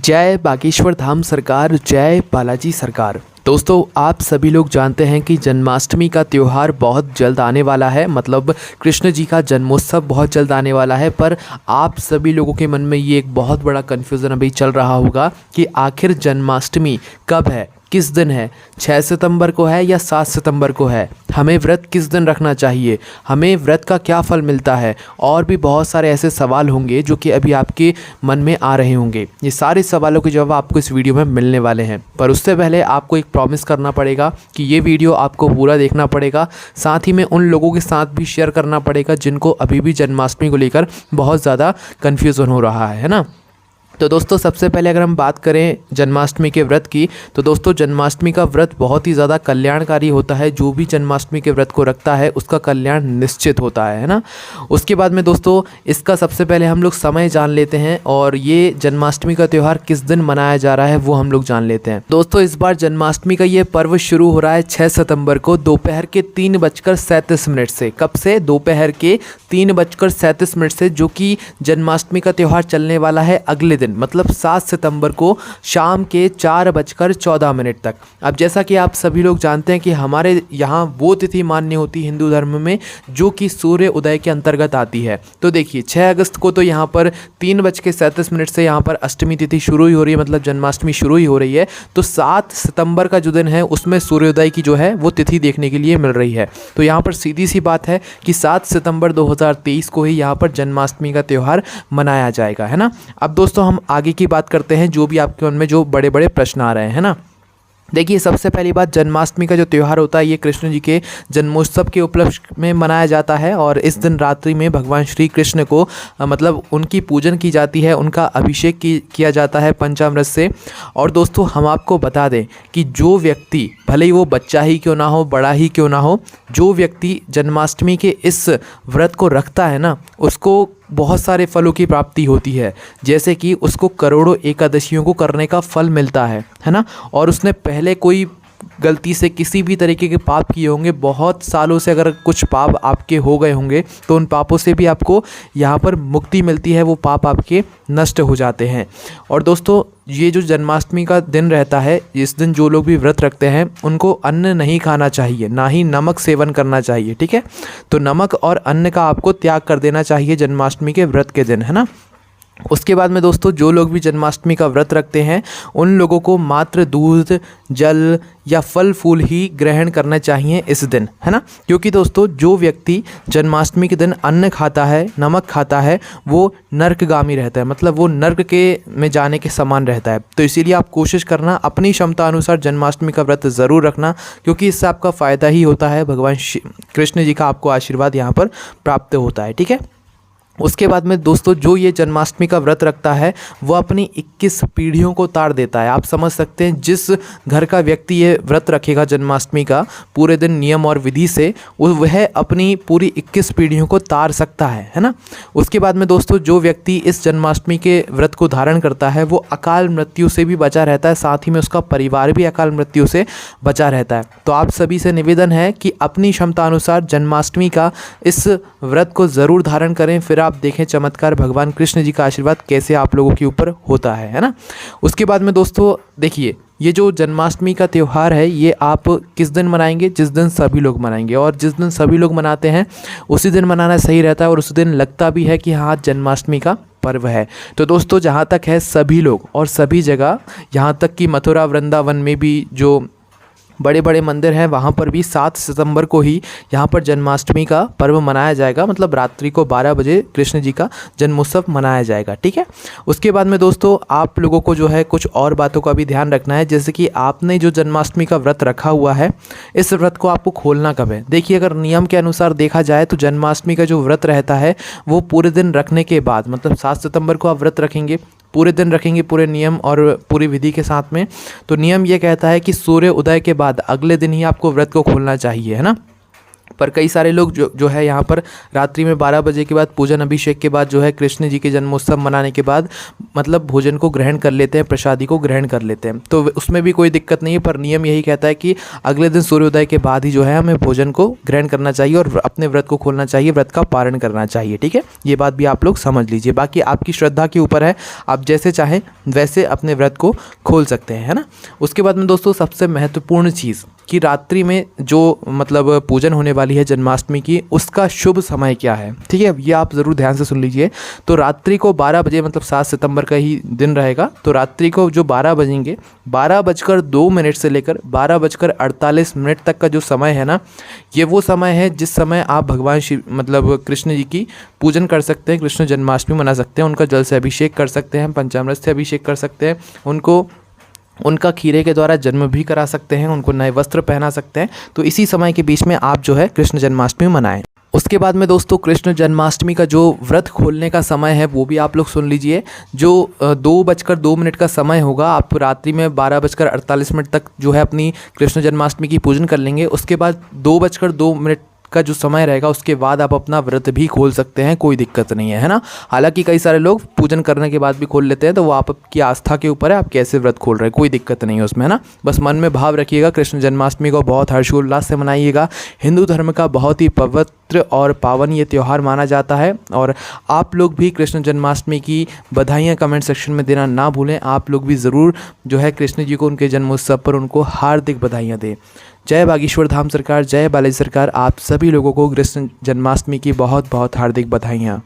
जय बागेश्वर धाम सरकार, जय बालाजी सरकार। दोस्तों, आप सभी लोग जानते हैं कि जन्माष्टमी का त्यौहार बहुत जल्द आने वाला है। मतलब कृष्ण जी का जन्मोत्सव बहुत जल्द आने वाला है। पर आप सभी लोगों के मन में ये एक बहुत बड़ा कन्फ्यूज़न अभी चल रहा होगा कि आखिर जन्माष्टमी कब है, किस दिन है, 6 सितंबर को है या 7 सितंबर को है, हमें व्रत किस दिन रखना चाहिए, हमें व्रत का क्या फल मिलता है, और भी बहुत सारे ऐसे सवाल होंगे जो कि अभी आपके मन में आ रहे होंगे। ये सारे सवालों के जवाब आपको इस वीडियो में मिलने वाले हैं। पर उससे पहले आपको एक प्रॉमिस करना पड़ेगा कि ये वीडियो आपको पूरा देखना पड़ेगा। साथ ही में उन लोगों के साथ भी शेयर करना पड़ेगा जिनको अभी भी जन्माष्टमी को लेकर बहुत ज़्यादा कन्फ्यूज़न हो रहा है ना। तो दोस्तों, सबसे पहले अगर हम बात करें जन्माष्टमी के व्रत की, तो दोस्तों जन्माष्टमी का व्रत बहुत ही ज़्यादा कल्याणकारी होता है। जो भी जन्माष्टमी के व्रत को रखता है उसका कल्याण निश्चित होता है ना। उसके बाद में दोस्तों, इसका सबसे पहले हम लोग समय जान लेते हैं और ये जन्माष्टमी का त्यौहार किस दिन मनाया जा रहा है वो हम लोग जान लेते हैं। दोस्तों, इस बार जन्माष्टमी का ये पर्व शुरू हो रहा है 6 सितंबर को दोपहर के 3:37 से। कब से? दोपहर के 3:37 से, जो कि जन्माष्टमी का त्यौहार चलने वाला है अगले दिन, मतलब 7 सितंबर को शाम के 4:14 तक। अब जैसा कि आप सभी लोग जानते हैं कि हमारे यहाँ वो तिथि मान्य होती है हिंदू धर्म में जो कि सूर्य उदय के अंतर्गत आती है। तो देखिए, 6 अगस्त को तो यहाँ पर 3:37 से यहाँ पर अष्टमी तिथि शुरू ही हो रही है, मतलब जन्माष्टमी शुरू ही हो रही है। तो 7 सितंबर का जो दिन है उसमें सूर्योदय की जो है वो तिथि देखने के लिए मिल रही है। तो यहाँ पर सीधी सी बात है कि 7 सितंबर 2023 को ही यहाँ पर जन्माष्टमी का त्यौहार मनाया जाएगा, है ना। अब दोस्तों, हम आगे की बात करते हैं जो भी आपके मन में जो बड़े बड़े प्रश्न आ रहे हैं ना। देखिए, सबसे पहली बात, जन्माष्टमी का जो त्यौहार होता है ये कृष्ण जी के जन्मोत्सव के उपलक्ष्य में मनाया जाता है। और इस दिन रात्रि में भगवान श्री कृष्ण को मतलब उनकी पूजन की जाती है, उनका अभिषेक किया जाता है पंचामृत से। और दोस्तों, हम आपको बता दें कि जो व्यक्ति, भले ही वो बच्चा ही क्यों ना हो, बड़ा ही क्यों ना हो, जो व्यक्ति जन्माष्टमी के इस व्रत को रखता है ना, उसको बहुत सारे फलों की प्राप्ति होती है। जैसे कि उसको करोड़ों एकादशियों को करने का फल मिलता है ना। और उसने पहले कोई गलती से किसी भी तरीके के पाप किए होंगे, बहुत सालों से अगर कुछ पाप आपके हो गए होंगे तो उन पापों से भी आपको यहाँ पर मुक्ति मिलती है, वो पाप आपके नष्ट हो जाते हैं। और दोस्तों, ये जो जन्माष्टमी का दिन रहता है, इस दिन जो लोग भी व्रत रखते हैं उनको अन्न नहीं खाना चाहिए, ना ही नमक सेवन करना चाहिए, ठीक है। तो नमक और अन्न का आपको त्याग कर देना चाहिए जन्माष्टमी के व्रत के दिन, है ना। उसके बाद में दोस्तों, जो लोग भी जन्माष्टमी का व्रत रखते हैं उन लोगों को मात्र दूध, जल या फल फूल ही ग्रहण करना चाहिए इस दिन, है ना। क्योंकि दोस्तों, जो व्यक्ति जन्माष्टमी के दिन अन्न खाता है, नमक खाता है, वो नरकगामी रहता है, मतलब वो नर्क के में जाने के समान रहता है। तो इसीलिए आप कोशिश करना अपनी क्षमता अनुसार जन्माष्टमी का व्रत ज़रूर रखना, क्योंकि इससे आपका फ़ायदा ही होता है, भगवान कृष्ण जी का आपको आशीर्वाद यहाँ पर प्राप्त होता है, ठीक है। उसके बाद में दोस्तों, जो ये जन्माष्टमी का व्रत रखता है वो अपनी 21 पीढ़ियों को तार देता है। आप समझ सकते हैं, जिस घर का व्यक्ति ये व्रत रखेगा जन्माष्टमी का पूरे दिन नियम और विधि से, वह अपनी पूरी 21 पीढ़ियों को तार सकता है ना। उसके बाद में दोस्तों, जो व्यक्ति इस जन्माष्टमी के व्रत को धारण करता है वो अकाल मृत्यु से भी बचा रहता है, साथ ही में उसका परिवार भी अकाल मृत्यु से बचा रहता है। तो आप सभी से निवेदन है कि अपनी क्षमता अनुसार जन्माष्टमी का इस व्रत को ज़रूर धारण करें, फिर आप देखें चमत्कार भगवान कृष्ण जी का आशीर्वाद कैसे आप लोगों के ऊपर होता है ना। उसके बाद में दोस्तों, देखिए, ये जो जन्माष्टमी का त्यौहार है ये आप किस दिन मनाएंगे? जिस दिन सभी लोग मनाएंगे। और जिस दिन सभी लोग मनाते हैं उसी दिन मनाना सही रहता है, और उसी दिन लगता भी है कि हाँ, जन्माष्टमी का पर्व है। तो दोस्तों, जहाँ तक है सभी लोग और सभी जगह, यहाँ तक कि मथुरा वृंदावन में भी जो बड़े बड़े मंदिर हैं वहाँ पर भी 7 सितंबर को ही यहाँ पर जन्माष्टमी का पर्व मनाया जाएगा, मतलब रात्रि को 12 बजे कृष्ण जी का जन्मोत्सव मनाया जाएगा, ठीक है। उसके बाद में दोस्तों, आप लोगों को जो है कुछ और बातों का भी ध्यान रखना है। जैसे कि आपने जो जन्माष्टमी का व्रत रखा हुआ है, इस व्रत को आपको खोलना कब है? देखिए, अगर नियम के अनुसार देखा जाए तो जन्माष्टमी का जो व्रत रहता है वो पूरे दिन रखने के बाद, मतलब 7 सितंबर को आप व्रत रखेंगे, पूरे दिन रखेंगे, पूरे नियम और पूरी विधि के साथ में। तो नियम ये कहता है कि सूर्य उदय के बाद अगले दिन ही आपको व्रत को खोलना चाहिए, है ना। पर कई सारे लोग जो है यहाँ पर रात्रि में 12 बजे के बाद पूजन अभिषेक के बाद जो है कृष्ण जी के जन्मोत्सव मनाने के बाद मतलब भोजन को ग्रहण कर लेते हैं, प्रसादी को ग्रहण कर लेते हैं। तो उसमें भी कोई दिक्कत नहीं है, पर नियम यही कहता है कि अगले दिन सूर्योदय के बाद ही जो है हमें भोजन को ग्रहण करना चाहिए और अपने व्रत को खोलना चाहिए, व्रत का पारण करना चाहिए। ठीक है, ये बात भी आप लोग समझ लीजिए। बाकी आपकी श्रद्धा के ऊपर है, आप जैसे चाहें वैसे अपने व्रत को खोल सकते हैं, है ना। उसके बाद में दोस्तों सबसे महत्वपूर्ण चीज़ कि रात्रि में जो मतलब पूजन होने वाली है जन्माष्टमी की, उसका शुभ समय क्या है। ठीक है, ये आप ज़रूर ध्यान से सुन लीजिए। तो रात्रि को 12 बजे, मतलब 7 सितंबर का ही दिन रहेगा, तो रात्रि को जो 12 बजेंगे, 12:02 से लेकर 12:48 तक का जो समय है ना, ये वो समय है जिस समय आप भगवान शिव मतलब कृष्ण जी की पूजन कर सकते हैं, कृष्ण जन्माष्टमी मना सकते हैं, उनका जल से अभिषेक कर सकते हैं, पंचामृत से अभिषेक कर सकते हैं, उनका खीरे के द्वारा जन्म भी करा सकते हैं, उनको नए वस्त्र पहना सकते हैं। तो इसी समय के बीच में आप जो है कृष्ण जन्माष्टमी मनाएं। उसके बाद में दोस्तों कृष्ण जन्माष्टमी का जो व्रत खोलने का समय है वो भी आप लोग सुन लीजिए। जो 2:02 का समय होगा, आप रात्रि में 12:48 तक जो है अपनी कृष्ण जन्माष्टमी की पूजन कर लेंगे। उसके बाद 2:02 का जो समय रहेगा उसके बाद आप अपना व्रत भी खोल सकते हैं, कोई दिक्कत नहीं है, है ना। हालांकि कई सारे लोग पूजन करने के बाद भी खोल लेते हैं, तो वो आपकी आस्था के ऊपर है, आप कैसे व्रत खोल रहे हैं, कोई दिक्कत नहीं है उसमें, है ना। बस मन में भाव रखिएगा, कृष्ण जन्माष्टमी को बहुत हर्षोल्लास से मनाइएगा। हिंदू धर्म का बहुत ही पवित्र और पावन ये त्यौहार माना जाता है। और आप लोग भी कृष्ण जन्माष्टमी की बधाइयाँ कमेंट सेक्शन में देना ना भूलें। आप लोग भी ज़रूर जो है कृष्ण जी को उनके जन्मोत्सव पर उनको हार्दिक बधाइयाँ दें। जय बागेश्वर धाम सरकार, जय बालाजी सरकार। आप सभी लोगों को कृष्ण जन्माष्टमी की बहुत बहुत हार्दिक बधाइयाँ।